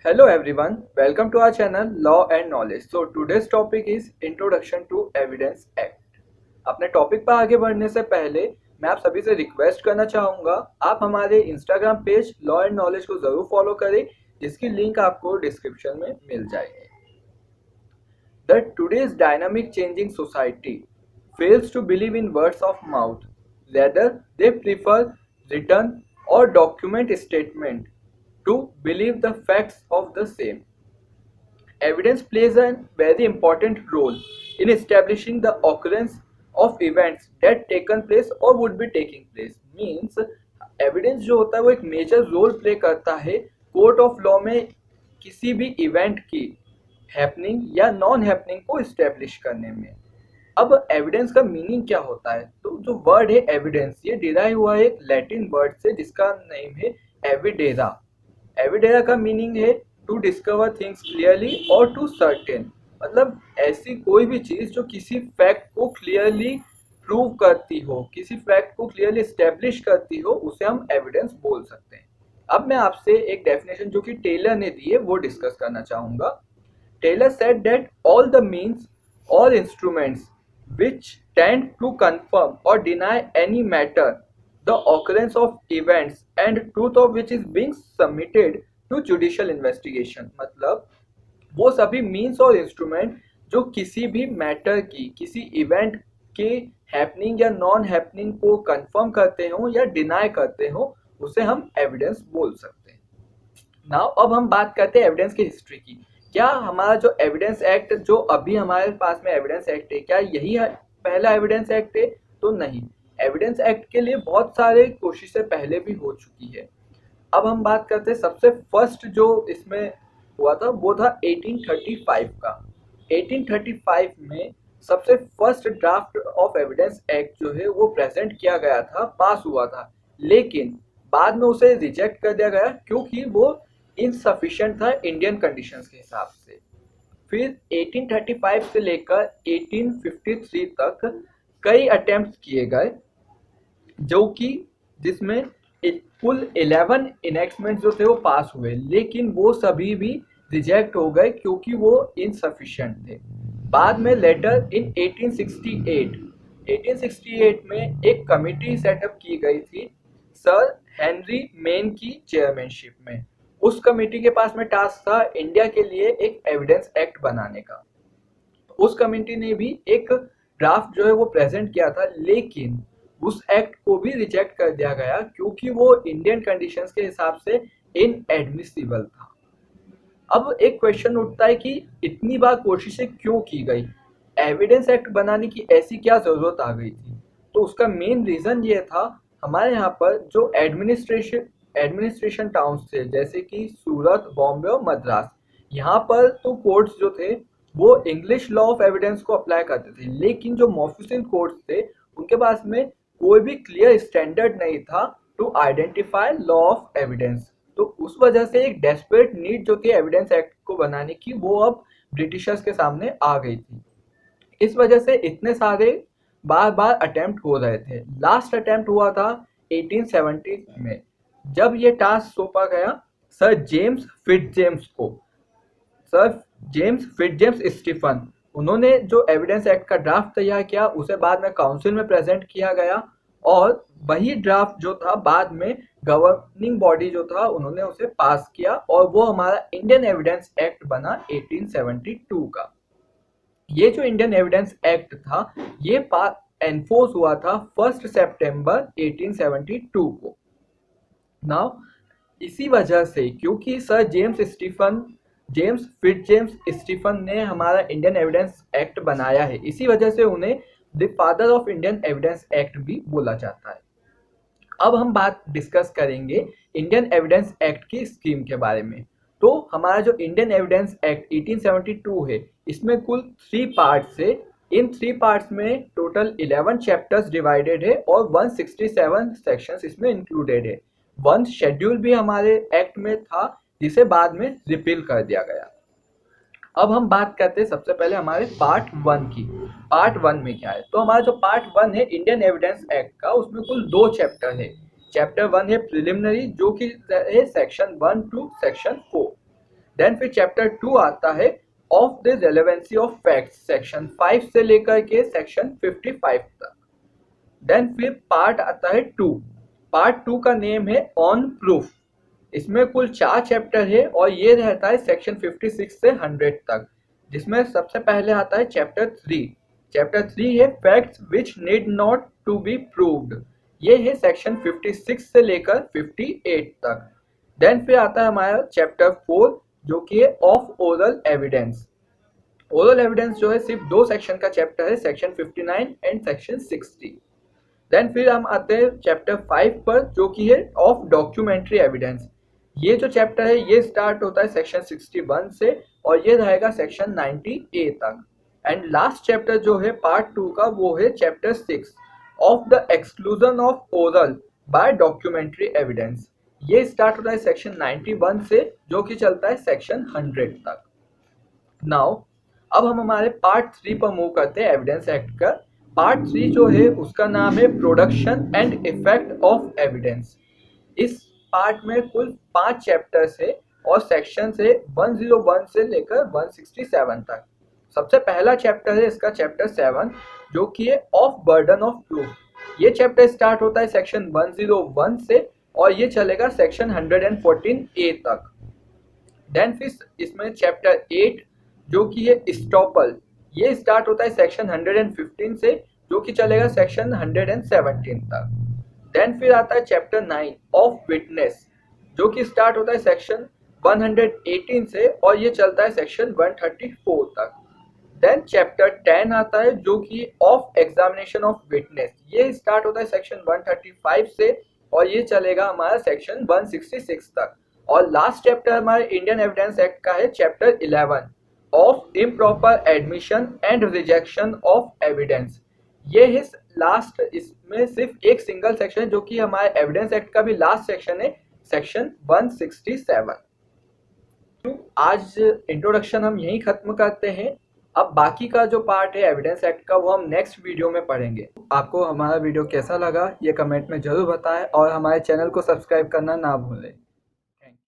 Hello everyone, welcome to our channel Law and Knowledge. So today's topic is Introduction to Evidence Act. अपने topic पर आगे बढ़ने से पहले मैं आप सभी से रिक्वेस्ट करना चाहूँगा आप हमारे Instagram page law and knowledge को ज़रूर फॉलो करें जिसकी लिंक आपको डिस्क्रिप्शन में मिल जाएगी. That today's dynamic changing society fails to believe in words of mouth. Rather, they prefer written or document statement to believe the facts of the same. Evidence plays a very important role in establishing the occurrence of events that taken place or would be taking place. Means evidence जो होता है वो एक major role play करता है court of law में किसी भी इवेंट की हैपनिंग या नॉन हैपनिंग को इस्टेब्लिश करने में. अब एविडेंस का मीनिंग क्या होता है? तो जो वर्ड है एविडेंस ये डिराइव हुआ है एक लैटिन वर्ड से जिसका नेम है एविडेरा. एविडेरा का मीनिंग है टू डिस्कवर थिंग्स क्लियरली और टू सर्टेन. मतलब ऐसी कोई भी चीज जो किसी फैक्ट को क्लियरली प्रूव करती हो, किसी फैक्ट को क्लियरली एस्टेब्लिश करती हो, उसे हम एविडेंस बोल सकते हैं. अब मैं आपसे एक डेफिनेशन जो कि टेलर ने दी है वो डिस्कस करना चाहूंगा. Taylor said that all the means और instruments which tend to confirm or deny any matter, the occurrence of events and truth of which is being submitted to judicial investigation. मतलब वो सभी means और instrument जो किसी भी matter की, किसी इवेंट के हैपनिंग या नॉन हैपनिंग को कंफर्म करते हो या डिनाई करते हो, उसे हम एविडेंस बोल सकते हैं. नाउ अब हम बात करते हैं एविडेंस की हिस्ट्री की. क्या हमारा जो एविडेंस एक्ट जो अभी हमारे पास में एविडेंस एक्ट है, क्या यही पहला एविडेंस एक्ट है? तो नहीं. एविडेंस एक्ट के लिए बहुत सारे कोशिशें पहले भी हो चुकी है. अब हम बात करते हैं सबसे फर्स्ट जो इसमें हुआ था वो था 1835 का. 1835 में सबसे first draft of evidence act जो है वो प्रेजेंट किया गया था, पास हुआ था, लेकिन बाद में उसे रिजेक्ट कर दिया गया क्योंकि वो इनसफिशिएंट था इंडियन कंडीशंस के हिसाब से. फिर 1835 से लेकर 1853 तक कई अटेम्प्ट किए गए जो कि जिसमें कुल 11 इनेक्टमेंट जो थे वो पास हुए, लेकिन वो सभी भी रिजेक्ट हो गए क्योंकि वो इनसफिशिएंट थे. बाद में लेटर इन 1868 में एक कमिटी सेटअप की गई थी सर हेनरी मेन की चेयरमैनशिप में. उस कमेटी के पास में टास्क था इंडिया के लिए एक एविडेंस एक्ट बनाने का. उस कमेटी ने भी एक ड्राफ्ट जो है वो प्रेजेंट किया था, लेकिन उस एक्ट को भी रिजेक्ट कर दिया गया क्योंकि वो इंडियन कंडीशंस के हिसाब से इनएडमिसिबल था. अब एक क्वेश्चन उठता है कि इतनी बार कोशिशें क्यों की गई, एविडेंस एक्ट बनाने की ऐसी क्या जरूरत आ गई थी? तो उसका मेन रीजन ये था हमारे यहाँ पर जो एडमिनिस्ट्रेशन टाउन्स थे जैसे कि सूरत, बॉम्बे और मद्रास, यहाँ पर तो कोर्ट्स जो थे वो इंग्लिश लॉ ऑफ एविडेंस को अप्लाई करते थे, लेकिन जो मोफुसिल कोर्ट्स थे उनके पास में कोई भी क्लियर स्टैंडर्ड नहीं था to identify law of evidence. तो उस वजह से एक डेस्परेट नीड जो थी एविडेंस एक्ट को बनाने की वो अब ब्रिटिशर्स के सामने आ गई थी. इस वजह से इतने सारे बार बार अटेम्प्ट हो रहे थे. लास्ट अटेम्प्ट हुआ था 1870 में जब ये टास्क सौंपा गया सर जेम्स फिट्जजेम्स को. सर जेम्स फिट्जजेम्स स्टीफन, उन्होंने जो एविडेंस एक्ट का ड्राफ्ट तैयार किया उसे बाद में काउंसिल में प्रेजेंट किया गया और वही ड्राफ्ट जो था बाद में गवर्निंग बॉडी जो था उन्होंने उसे पास किया और वो हमारा इंडियन एविडेंस एक्ट बना 1872 का. ये जो इंडियन एविडेंस एक्ट था ये एनफोर्स हुआ था 1 सितंबर 1872 को. नाउ इसी वजह से क्योंकि सर जेम्स फिट्जजेम्स स्टीफन ने हमारा इंडियन एविडेंस एक्ट बनाया है, इसी वजह से उन्हें the father of Indian evidence act भी बोला जाता है. अब हम बात डिस्कस करेंगे इंडियन एविडेंस एक्ट की स्कीम के बारे में. तो हमारा जो इंडियन एविडेंस एक्ट 1872 है इसमें कुल 3 पार्ट्स है. इन 3 पार्ट्स में टोटल 11 चैप्टर्स डिवाइडेड है और 167 सेक्शंस इसमें इंक्लूडेड है. 1 शेड्यूल भी हमारे एक्ट में था जिसे बाद में रिपील कर दिया गया. अब हम बात करते हैं सबसे पहले हमारे पार्ट 1 की. पार्ट 1 में क्या है? तो हमारा जो पार्ट 1 है इंडियन एविडेंस एक्ट का उसमें कुल 2 चैप्टर है. चैप्टर 1 है प्रिलिमिनरी जो कि है सेक्शन 1 टू सेक्शन 4. देन फिर चैप्टर 2 आता है of the relevancy of facts, section 5 से लेकर के सेक्शन 55 तक। देन फिर पार्ट आता है 2। पार्ट 2 का नेम है ऑन प्रूफ। इसमें कुल 4 चैप्टर है और ये रहता है सेक्शन 56 से 100 तक, जिसमें सबसे पहले आता है चैप्टर 3। चैप्टर 3 है facts which need not to be proved, ये है सेक्शन 56 से लेकर 58 तक। देन फिर आता है हमारा चैप्टर 4 जो कि है of oral evidence. Oral evidence जो है सिर्फ 2 सेक्शन का चैप्टर है, सेक्शन 59 एंड सेक्शन 60। देन फिर हम आते हैं चैप्टर 5 पर जो कि है ऑफ डॉक्यूमेंट्री एविडेंस। ये जो चैप्टर है ये स्टार्ट होता है सेक्शन 61 से और ये रहेगा सेक्शन 90A तक। एंड लास्ट चैप्टर जो है पार्ट 2 का वो है chapter 6 of the exclusion of oral by documentary evidence. ये स्टार्ट होता है सेक्शन 91 से जो कि चलता है सेक्शन 100 तक। नाउ अब हम हमारे पार्ट 3 पर मूव करते हैं एविडेंस एक्ट का। पार्ट 3 जो है उसका नाम है production and effect of evidence. इस पार्ट में कुल 5 चैप्टर्स है और सेक्शन है 101 से लेकर 167 तक। सबसे पहला चैप्टर है इसका चैप्टर 7 जो कि है ऑफ बर्डन ऑफ प्रूफ। ये चैप्टर स्टार्ट होता है सेक्शन 101 से और ये चलेगा सेक्शन 114A तक। देन फिर इसमें चैप्टर 8 जो कि है स्टॉपल, ये स्टार्ट होता है सेक्शन 115 से जो कि चलेगा सेक्शन 117 तक। देन फिर आता है चैप्टर 9 ऑफ विटनेस जो कि स्टार्ट होता है सेक्शन 118 से और ये चलता है सेक्शन 134 तक। देन चैप्टर 10 आता है जो कि ऑफ एग्जामिनेशन ऑफ विटनेस, ये स्टार्ट होता है सेक्शन 135 से और ये चलेगा हमारा सेक्शन 166 तक। और लास्ट चैप्टर हमारे इंडियन एविडेंस एक्ट का है chapter 11 of improper admission and rejection of evidence. ये है लास्ट, इसमें सिर्फ एक सिंगल सेक्शन है जो कि हमारे एविडेंस एक्ट का भी लास्ट सेक्शन है, सेक्शन 167। तो आज इंट्रोडक्शन हम यहीं खत्म करते हैं। अब बाकी का जो पार्ट है एविडेंस एक्ट का वो हम नेक्स्ट वीडियो में पढ़ेंगे। आपको हमारा वीडियो कैसा लगा ये कमेंट में जरूर बताएं और हमारे चैनल को सब्सक्राइब करना ना भूलें।